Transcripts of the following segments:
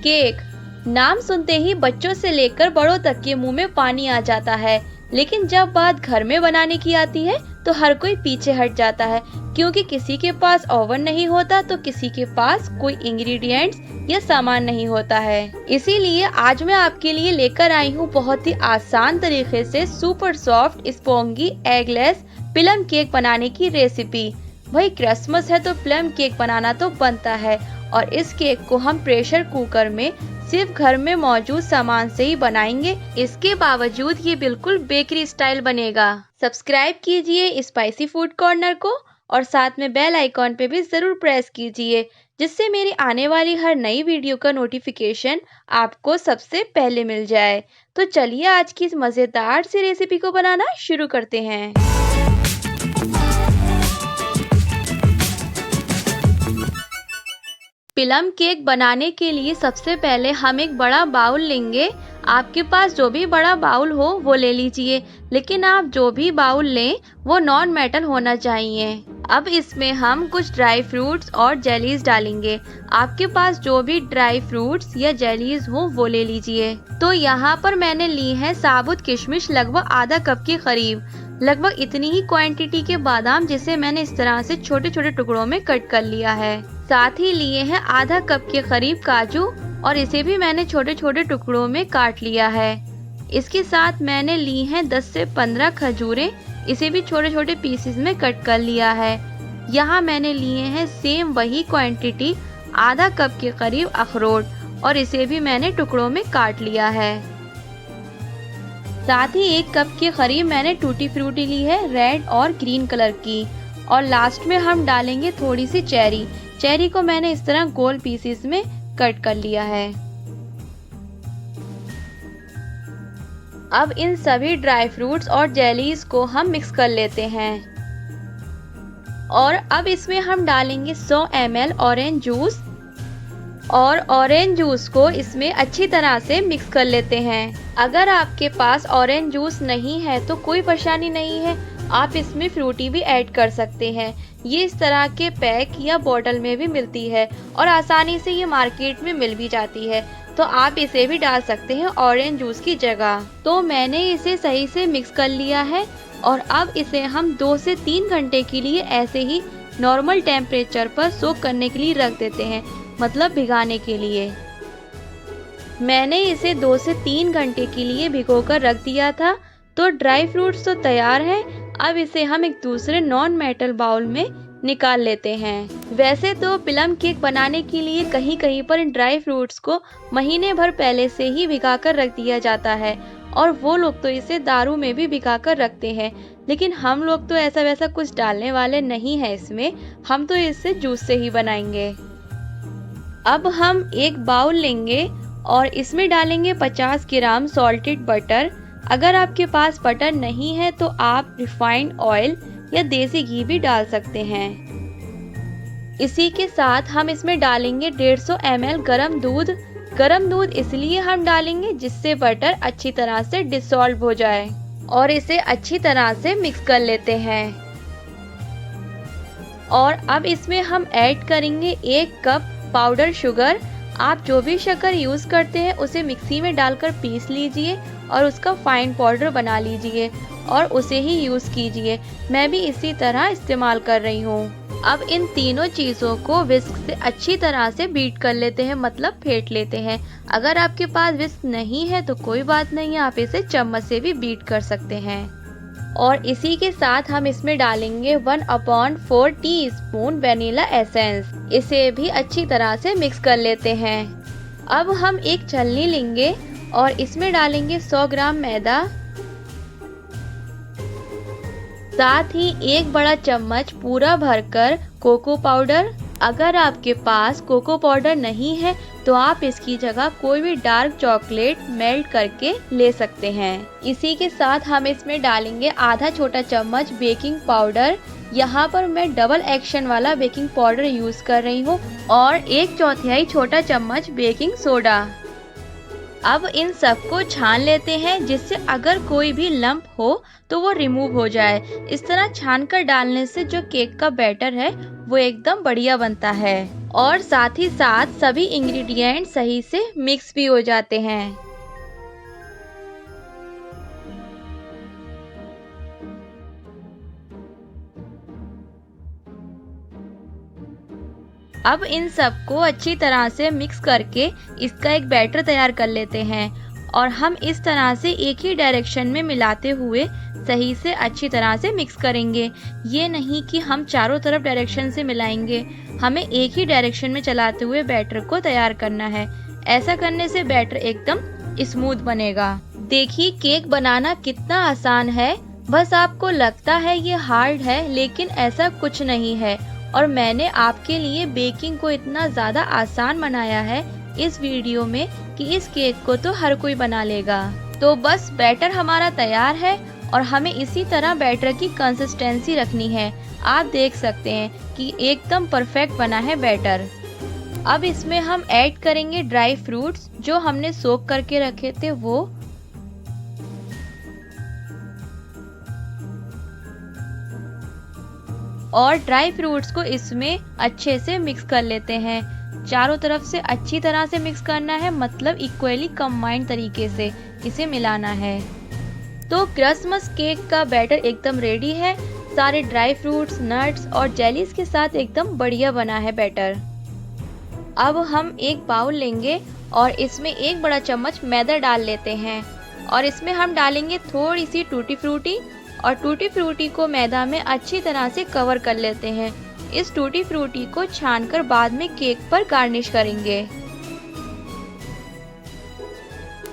Cake. नाम सुनते ही बच्चों से लेकर बड़ों तक के मुंह में पानी आ जाता है, लेकिन जब बात घर में बनाने की आती है तो हर कोई पीछे हट जाता है, क्योंकि किसी के पास ओवन नहीं होता तो किसी के पास कोई इंग्रेडिएंट्स या सामान नहीं होता है। इसीलिए आज मैं आपके लिए लेकर आई हूँ बहुत ही आसान तरीके से super soft spongy eggless plum cake बनाने की रेसिपी। वही क्रिसमस है तो प्लम केक बनाना तो बनता है, और इस केक को हम प्रेशर कुकर में सिर्फ घर में मौजूद सामान से ही बनाएंगे। इसके बावजूद ये बिल्कुल बेकरी स्टाइल बनेगा। सब्सक्राइब कीजिए स्पाइसी फूड कॉर्नर को और साथ में बेल आइकॉन पे भी जरूर प्रेस कीजिए, जिससे मेरी आने वाली हर नई वीडियो का नोटिफिकेशन आपको सबसे पहले मिल जाए। तो चलिए आज की इस मजेदार सी रेसिपी को बनाना शुरू करते हैं। प्लम केक बनाने के लिए सबसे पहले हम एक बड़ा बाउल लेंगे। आपके पास जो भी बड़ा बाउल हो वो ले लीजिए, लेकिन आप जो भी बाउल लें वो नॉन मेटल होना चाहिए। अब इसमें हम कुछ ड्राई फ्रूट्स और जेलीज डालेंगे। आपके पास जो भी ड्राई फ्रूट्स या जेलीज हो वो ले लीजिए। तो यहाँ पर मैंने ली है साबुत किशमिश लगभग आधा कप के करीब, लगभग इतनी ही क्वांटिटी के बादाम जिसे मैंने इस तरह से छोटे छोटे टुकड़ों में कट कर लिया है। साथ ही लिए हैं आधा कप के करीब काजू, और इसे भी मैंने छोटे छोटे टुकड़ों में काट लिया है। इसके साथ मैंने ली हैं 10 से 15 खजूरें, इसे भी छोटे छोटे पीसेस में कट कर लिया है। यहाँ मैंने लिए हैं सेम वही क्वांटिटी आधा कप के करीब अखरोट, और इसे भी मैंने टुकड़ों में काट लिया है। साथ ही 1 कप के करीब मैंने टूटी फ्रूटी ली है रेड और ग्रीन कलर की, और लास्ट में हम डालेंगे थोड़ी सी चेरी। चेरी को मैंने इस तरह गोल पीसेस में कट कर लिया है। अब इन सभी ड्राई फ्रूट्स और जेलीज को हम मिक्स कर लेते हैं, और अब इसमें हम डालेंगे 100 ml ऑरेंज जूस, और ऑरेंज जूस को इसमें अच्छी तरह से मिक्स कर लेते हैं। अगर आपके पास ऑरेंज जूस नहीं है तो कोई परेशानी नहीं है, आप इसमें फ्रूटी भी ऐड कर सकते हैं। ये इस तरह के पैक या बॉटल में भी मिलती है, और आसानी से ये मार्केट में मिल भी जाती है, तो आप इसे भी डाल सकते हैं ऑरेंज जूस की जगह। तो मैंने इसे सही से मिक्स कर लिया है, और अब इसे हम 2 से 3 घंटे के लिए ऐसे ही नॉर्मल टेम्परेचर पर सोक करने के लिए रख देते हैं, मतलब भिगाने के लिए। मैंने इसे 2 से 3 घंटे के लिए भिगोकर रख दिया था। तो ड्राई फ्रूट्स तो तैयार हैं। अब इसे हम एक दूसरे नॉन मेटल बाउल में निकाल लेते हैं। वैसे तो प्लम केक बनाने के लिए कहीं कहीं पर इन ड्राई फ्रूट्स को महीने भर पहले से ही भिगा कर रख दिया जाता है, और वो लोग तो इसे दारू में भी भिगा कर रखते हैं, लेकिन हम लोग तो ऐसा वैसा कुछ डालने वाले नहीं है इसमें। हम तो इसे जूस से ही बनाएंगे। अब हम एक बाउल लेंगे और इसमें डालेंगे 50 ग्राम सॉल्टेड बटर। अगर आपके पास बटर नहीं है तो आप रिफाइंड ऑयल या देसी घी भी डाल सकते हैं। इसी के साथ हम इसमें डालेंगे 150 ml गरम दूध। गरम दूध इसलिए हम डालेंगे जिससे बटर अच्छी तरह से डिसॉल्व हो जाए, और इसे अच्छी तरह से मिक्स कर लेते हैं। और अब इसमें हम ऐड करेंगे 1 कप पाउडर शुगर। आप जो भी शक्कर यूज करते हैं उसे मिक्सी में डालकर पीस लीजिए और उसका फाइन पाउडर बना लीजिए और उसे ही यूज कीजिए। मैं भी इसी तरह इस्तेमाल कर रही हूँ। अब इन तीनों चीजों को विस्क से अच्छी तरह से बीट कर लेते हैं, मतलब फेंट लेते हैं। अगर आपके पास विस्क नहीं है तो कोई बात नहीं है, आप इसे चम्मच से भी बीट कर सकते हैं। और इसी के साथ हम इसमें डालेंगे 1/4 टीस्पून वेनिला एसेंस। इसे भी अच्छी तरह से मिक्स कर लेते हैं। अब हम एक छलनी लेंगे और इसमें डालेंगे 100 ग्राम मैदा, साथ ही 1 बड़ा चम्मच पूरा भरकर कोको पाउडर। अगर आपके पास कोको पाउडर नहीं है तो आप इसकी जगह कोई भी डार्क चॉकलेट मेल्ट करके ले सकते हैं। इसी के साथ हम इसमें डालेंगे आधा छोटा चम्मच बेकिंग पाउडर। यहाँ पर मैं डबल एक्शन वाला बेकिंग पाउडर यूज कर रही हूँ, और 1/4 छोटा चम्मच बेकिंग सोडा। अब इन सबको छान लेते हैं, जिससे अगर कोई भी लंप हो तो वो रिमूव हो जाए। इस तरह छान कर डालने से जो केक का बैटर है वो एकदम बढ़िया बनता है। और साथ ही साथ सभी इंग्रेडिएंट सही से मिक्स भी हो जाते हैं। अब इन सबको अच्छी तरह से मिक्स करके इसका एक बैटर तैयार कर लेते हैं और हम इस तरह से एक ही डायरेक्शन में मिलाते हुए सही से अच्छी तरह से मिक्स करेंगे। ये नहीं कि हम चारों तरफ डायरेक्शन से मिलाएंगे, हमें एक ही डायरेक्शन में चलाते हुए बैटर को तैयार करना है। ऐसा करने से बैटर एकदम स्मूथ बनेगा। देखिए केक बनाना कितना आसान है, बस आपको लगता है ये हार्ड है, लेकिन ऐसा कुछ नहीं है। और मैंने आपके लिए बेकिंग को इतना ज़्यादा आसान बनाया है इस वीडियो में कि इस केक को तो हर कोई बना लेगा। तो बस बैटर हमारा तैयार है और हमें इसी तरह बैटर की कंसिस्टेंसी रखनी है। आप देख सकते हैं कि एकदम परफेक्ट बना है बैटर। अब इसमें हम ऐड करेंगे ड्राई फ्रूट्स जो हमने सोक करके रखे थे वो। और ड्राई फ्रूट्स को इसमें अच्छे से मिक्स कर लेते हैं। चारों तरफ से अच्छी तरह से मिक्स करना है, मतलब इक्वली कंबाइंड तरीके से इसे मिलाना है। तो क्रिसमस केक का बैटर एकदम रेडी है। सारे ड्राई फ्रूट्स, नट्स और जेलीज के साथ एकदम बढ़िया बना है बैटर। अब हम एक बाउल लेंगे और इसमें एक बड़ा चम्मच मैदा डाल लेते हैं और इसमें हम डालेंगे थोड़ी सी टूटी फ्रूटी और टूटी फ्रूटी को मैदा में अच्छी तरह से कवर कर लेते हैं। इस टूटी फ्रूटी को छानकर बाद में केक पर गार्निश करेंगे।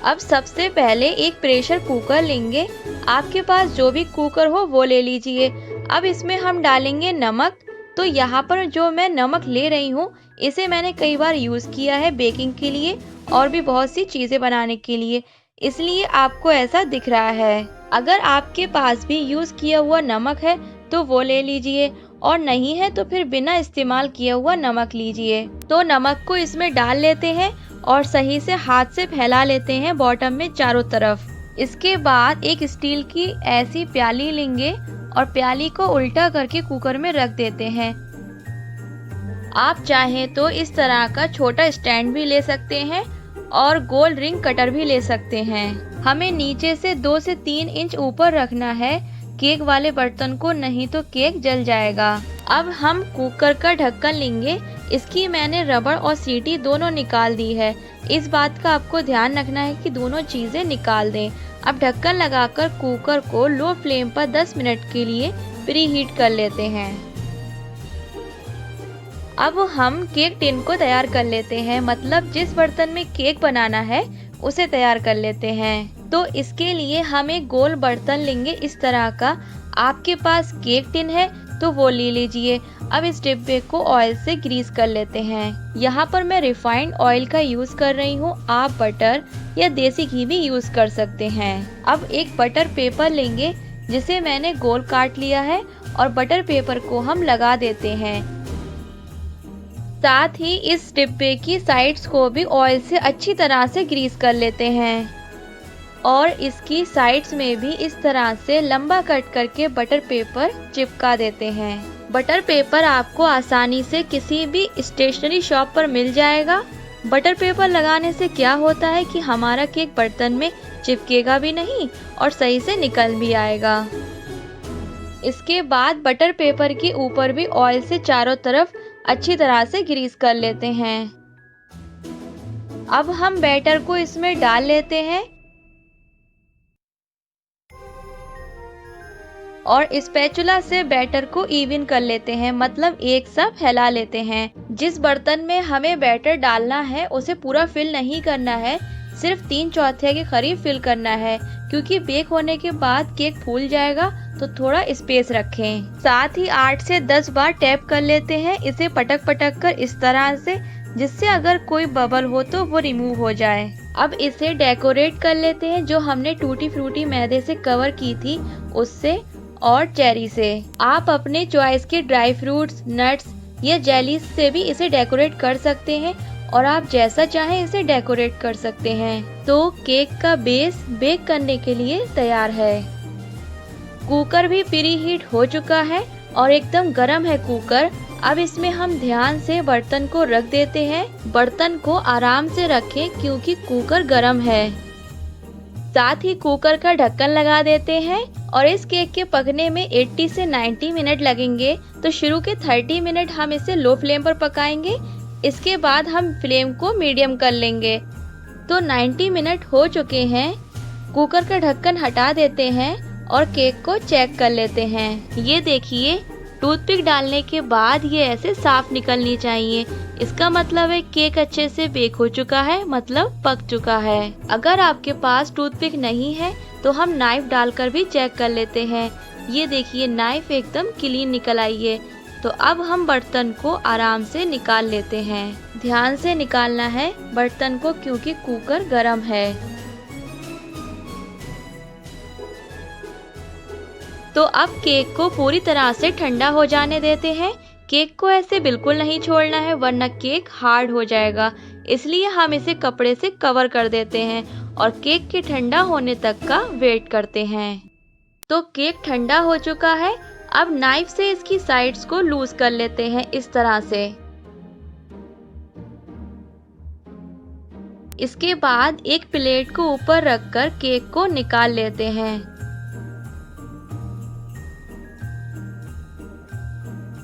अब सबसे पहले एक प्रेशर कुकर लेंगे, आपके पास जो भी कुकर हो वो ले लीजिए। अब इसमें हम डालेंगे नमक। तो यहाँ पर जो मैं नमक ले रही हूँ इसे मैंने कई बार यूज़ किया है बेकिंग के लिए और भी बहुत सी चीज़ें बनाने के लिए, इसलिए आपको ऐसा दिख रहा है। अगर आपके पास भी यूज़ किया हुआ नमक है तो वो ले लीजिए और नहीं है तो फिर बिना इस्तेमाल किया हुआ नमक लीजिए। तो नमक को इसमें डाल लेते हैं और सही से हाथ से फैला लेते हैं बॉटम में चारों तरफ। इसके बाद एक स्टील की ऐसी प्याली लेंगे और प्याली को उल्टा करके कुकर में रख देते हैं। आप चाहें तो इस तरह का छोटा स्टैंड भी ले सकते हैं और गोल रिंग कटर भी ले सकते हैं। हमें नीचे से 2 से 3 इंच ऊपर रखना है केक वाले बर्तन को, नहीं तो केक जल जाएगा। अब हम कुकर का ढक्कन लेंगे। इसकी मैंने रबड़ और सीटी दोनों निकाल दी है। इस बात का आपको ध्यान रखना है कि दोनों चीज़ें निकाल दें। अब ढक्कन लगाकर कुकर को लो फ्लेम पर 10 मिनट के लिए प्री हीट कर लेते हैं। अब हम केक टिन को तैयार कर लेते हैं, मतलब जिस बर्तन में केक बनाना है उसे तैयार कर लेते हैं। तो इसके लिए हम एक गोल बर्तन लेंगे इस तरह का। आपके पास केक टिन है तो वो ले लीजिए। अब इस डिब्बे को ऑयल से ग्रीस कर लेते हैं। यहाँ पर मैं रिफाइंड ऑयल का यूज़ कर रही हूँ, आप बटर या देसी घी भी यूज़ कर सकते हैं। अब एक बटर पेपर लेंगे जिसे मैंने गोल काट लिया है और बटर पेपर को हम लगा देते हैं। साथ ही इस डिब्बे की साइड्स को भी ऑयल से अच्छी तरह से ग्रीस कर लेते हैं और इसकी साइड्स में भी इस तरह से लंबा कट करके बटर पेपर चिपका देते हैं। बटर पेपर आपको आसानी से किसी भी स्टेशनरी शॉप पर मिल जाएगा। बटर पेपर लगाने से क्या होता है कि हमारा केक बर्तन में चिपकेगा भी नहीं और सही से निकल भी आएगा। इसके बाद बटर पेपर के ऊपर भी ऑयल से चारों तरफ अच्छी तरह से ग्रीस कर लेते हैं। अब हम बैटर को इसमें डाल लेते हैं और स्पैचुला से बैटर को इवन कर लेते हैं, मतलब एक सा फैला लेते हैं। जिस बर्तन में हमें बैटर डालना है उसे पूरा फिल नहीं करना है, सिर्फ 3/4 के करीब फिल करना है, क्योंकि बेक होने के बाद केक फूल जाएगा, तो थोड़ा स्पेस रखें। साथ ही 8 से 10 बार टैप कर लेते हैं इसे पटक पटक कर इस तरह से, जिससे अगर कोई बबल हो तो वो रिमूव हो जाए। अब इसे डेकोरेट कर लेते हैं जो हमने टूटी फ्रूटी मैदे से कवर की थी उससे और चेरी से। आप अपने चॉइस के ड्राई फ्रूट्स, नट्स या जेलीज से भी इसे डेकोरेट कर सकते हैं और आप जैसा चाहें इसे डेकोरेट कर सकते हैं। तो केक का बेस बेक करने के लिए तैयार है। कुकर भी प्री हीट हो चुका है और एकदम गर्म है कुकर। अब इसमें हम ध्यान से बर्तन को रख देते हैं। बर्तन को आराम से रखें क्योंकि कुकर गर्म है। साथ ही कुकर का ढक्कन लगा देते हैं और इस केक के पकने में 80 से 90 मिनट लगेंगे। तो शुरू के 30 मिनट हम इसे लो फ्लेम पर पकाएंगे। इसके बाद हम फ्लेम को मीडियम कर लेंगे। तो 90 मिनट हो चुके हैं। कुकर का ढक्कन हटा देते हैं और केक को चेक कर लेते हैं। ये देखिए, टूथपिक डालने के बाद ये ऐसे साफ निकलनी चाहिए। इसका मतलब है केक अच्छे से बेक हो चुका है, मतलब पक चुका है। अगर आपके पास टूथपिक नहीं है तो हम नाइफ डालकर भी चेक कर लेते हैं। ये देखिए, नाइफ एकदम क्लीन निकल आई है। तो अब हम बर्तन को आराम से निकाल लेते हैं। ध्यान से निकालना है बर्तन को क्योंकि कुकर गर्म है। तो अब केक को पूरी तरह से ठंडा हो जाने देते हैं। केक को ऐसे बिल्कुल नहीं छोड़ना है वरना केक हार्ड हो जाएगा। इसलिए हम इसे कपड़े से कवर कर देते हैं और केक के ठंडा होने तक का वेट करते हैं। तो केक ठंडा हो चुका है। अब नाइफ से इसकी साइड्स को लूज कर लेते हैं इस तरह से। इसके बाद एक प्लेट को ऊपर रखकर केक को निकाल लेते हैं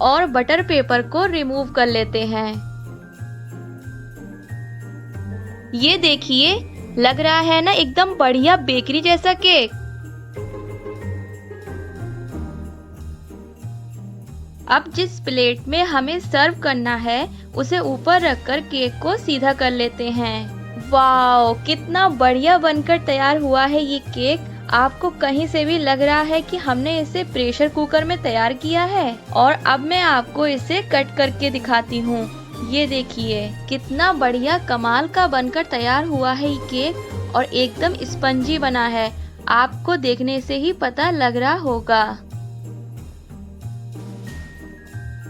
और बटर पेपर को रिमूव कर लेते हैं। ये देखिए, लग रहा है ना एकदम बढ़िया बेकरी जैसा केक। अब जिस प्लेट में हमें सर्व करना है उसे ऊपर रखकर केक को सीधा कर लेते हैं। वाओ, कितना बढ़िया बनकर तैयार हुआ है ये केक। आपको कहीं से भी लग रहा है कि हमने इसे प्रेशर कुकर में तैयार किया है। और अब मैं आपको इसे कट करके दिखाती हूँ। ये देखिए, कितना बढ़िया कमाल का बनकर तैयार हुआ है ये केक और एकदम स्पंजी बना है। आपको देखने से ही पता लग रहा होगा।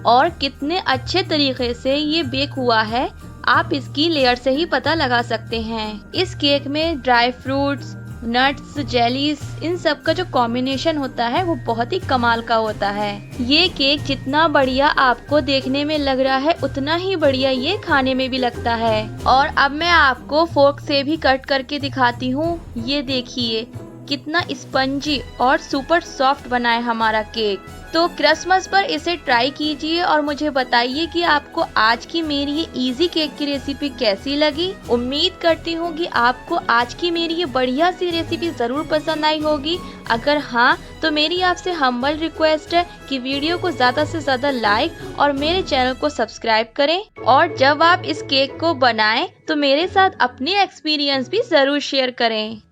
और कितने अच्छे तरीके से ये बेक हुआ है, आप इसकी लेयर से ही पता लगा सकते हैं। इस केक में ड्राई फ्रूट्स, नट्स, जेलीज, इन सब का जो कॉम्बिनेशन होता है वो बहुत ही कमाल का होता है। ये केक जितना बढ़िया आपको देखने में लग रहा है उतना ही बढ़िया ये खाने में भी लगता है। और अब मैं आपको फोर्क से भी कट करके दिखाती हूँ। ये देखिए, कितना स्पंजी और सुपर सॉफ्ट बना है हमारा केक। तो क्रिसमस पर इसे ट्राई कीजिए और मुझे बताइए कि आपको आज की मेरी ये इजी केक की रेसिपी कैसी लगी। उम्मीद करती हूँ कि आपको आज की मेरी ये बढ़िया सी रेसिपी जरूर पसंद आई होगी। अगर हाँ, तो मेरी आपसे हम्बल रिक्वेस्ट है कि वीडियो को ज्यादा से ज्यादा लाइक और मेरे चैनल को सब्सक्राइब करें। और जब आप इस केक को बनाएं तो मेरे साथ अपने एक्सपीरियंस भी जरूर शेयर करें।